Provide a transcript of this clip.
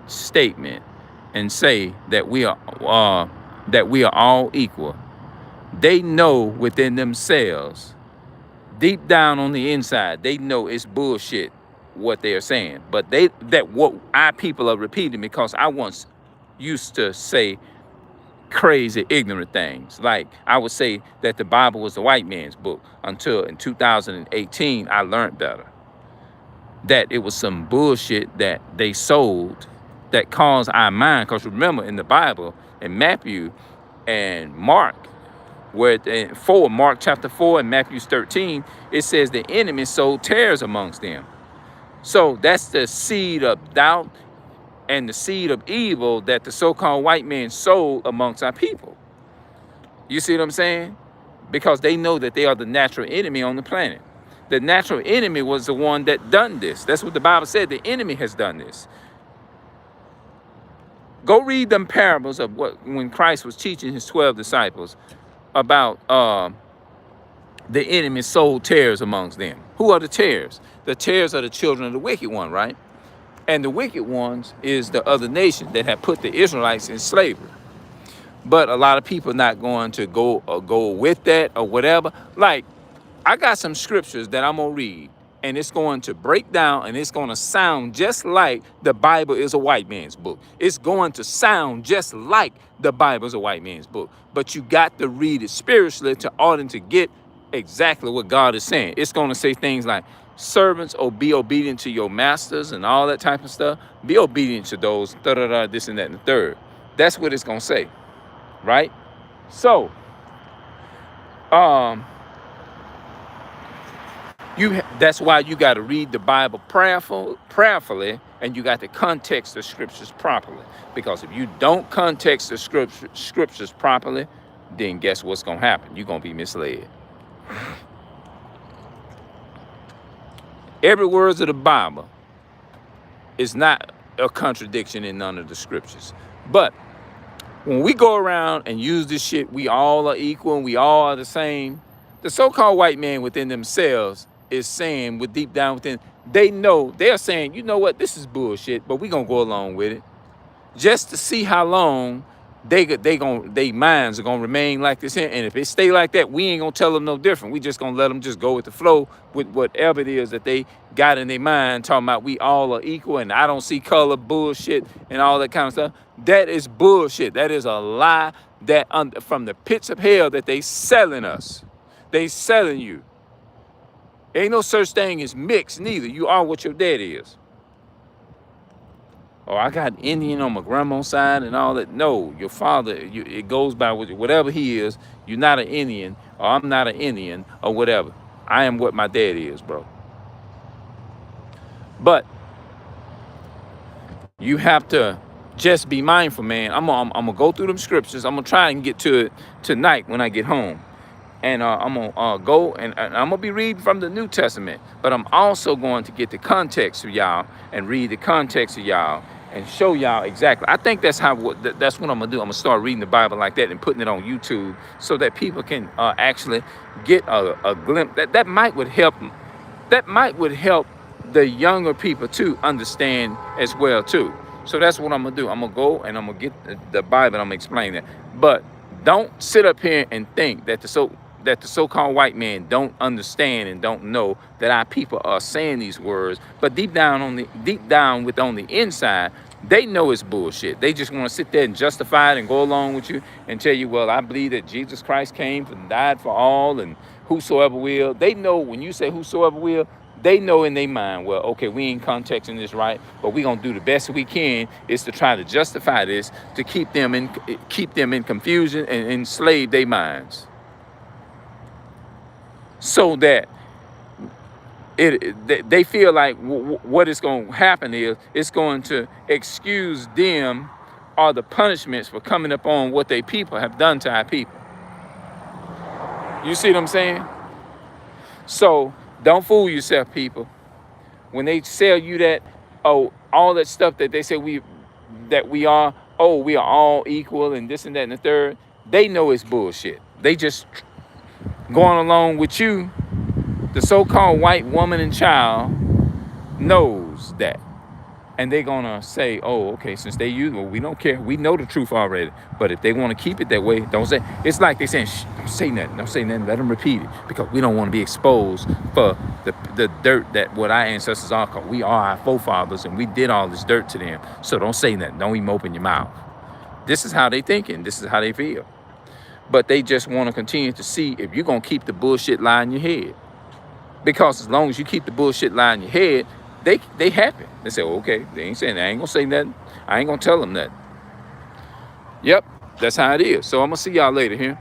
statement and say that we are all equal, they know within themselves, deep down on the inside, they know it's bullshit what they are saying. But what our people are repeating, because I once used to say crazy, ignorant things. Like I would say that the Bible was the white man's book until in 2018 I learned better. That it was some bullshit that they sold that caused our mind. Because remember, in the Bible, in Matthew and Mark, where in Mark chapter 4 and Matthew 13, it says the enemy sowed tares amongst them. So that's the seed of doubt and the seed of evil that the so-called white man sowed amongst our people. You see what I'm saying? Because they know that they are the natural enemy on the planet. The natural enemy was the one that done this. That's what the Bible said. The enemy has done this. Go read them parables of when Christ was teaching his 12 disciples about the enemy sowed tares amongst them. Who are the tares? The tares are the children of the wicked one, right? And the wicked ones is the other nation that had put the Israelites in slavery. But a lot of people not going to go with that or whatever. Like, I got some scriptures that I'm gonna read, and it's going to break down, and it's going to sound just like the Bible is a white man's book. It's going to sound just like the Bible is a white man's book. But you got to read it spiritually to order to get exactly what God is saying. It's going to say things like, servants, or be obedient to your masters and all that type of stuff. Be obedient to those, this and that and the third. That's what it's going to say, right? So, that's why you got to read the Bible prayerfully, and you got to context the scriptures properly. Because if you don't context the scriptures properly, then guess what's going to happen? You're going to be misled. Every word of the Bible is not a contradiction in none of the scriptures. But when we go around and use this shit, we all are equal and we all are the same, the so-called white man within themselves is saying, with deep down within, they know, they're saying, you know what, this is bullshit, but we're going to go along with it. Just to see how long they minds are going to remain like this. And if it stay like that, we ain't going to tell them no different. We just going to let them just go with the flow with whatever it is that they got in their mind, talking about we all are equal and I don't see color bullshit and all that kind of stuff. That is bullshit. That is a lie that from the pits of hell that they selling us. They selling you. Ain't no such thing as mixed neither. You are what your daddy is. Oh, I got Indian on my grandma's side and all that. No, your father, it goes by whatever he is. You're not an Indian, or I'm not an Indian, or whatever. I am what my daddy is, bro. But you have to just be mindful, man. I'm gonna go through them scriptures. I'm gonna try and get to it tonight when I get home. And I'm gonna go and I'm gonna be reading from the New Testament, but I'm also going to get the context of y'all and read the context of y'all and show y'all exactly. I think that's that's what I'm gonna do. I'm gonna start reading the Bible like that and putting it on YouTube so that people can actually get a glimpse. That might would help. That might would help the younger people to understand as well too. So that's what I'm gonna do. I'm gonna go and I'm gonna get the Bible and I'm gonna explain that. But don't sit up here and think that the so-called white man don't understand and don't know that our people are saying these words, but deep down on the inside, they know it's bullshit. They just want to sit there and justify it and go along with you and tell you, well, I believe that Jesus Christ came and died for all and whosoever will. They know when you say whosoever will, they know in their mind, well, okay, we ain't contexting this right, but we're gonna do the best we can is to try to justify this to keep them in confusion and enslave their minds. So that they feel like what is going to happen is it's going to excuse them or the punishments for coming up on what they people have done to our people. You see what I'm saying? So don't fool yourself, people. When they sell you that, oh, all that stuff that they say we are all equal and this and that and the third, they know it's bullshit. They just going along with you. The so-called white woman and child knows that. And they're gonna say, oh, okay, since they use, well, we don't care. We know the truth already. But if they want to keep it that way, don't say. It's like they saying, shh, don't say nothing. Don't say nothing. Let them repeat it, because we don't want to be exposed for the dirt that what our ancestors are. Cause we are our forefathers, and we did all this dirt to them. So don't say nothing. Don't even open your mouth. This is how they thinking. This is how they feel. But they just want to continue to see if you're gonna keep the bullshit lie in your head. Because as long as you keep the bullshit lie in your head, they happy. They say, oh, okay, they ain't saying that. I ain't gonna say nothing. I ain't gonna tell them nothing. Yep, that's how it is. So I'm gonna see y'all later here.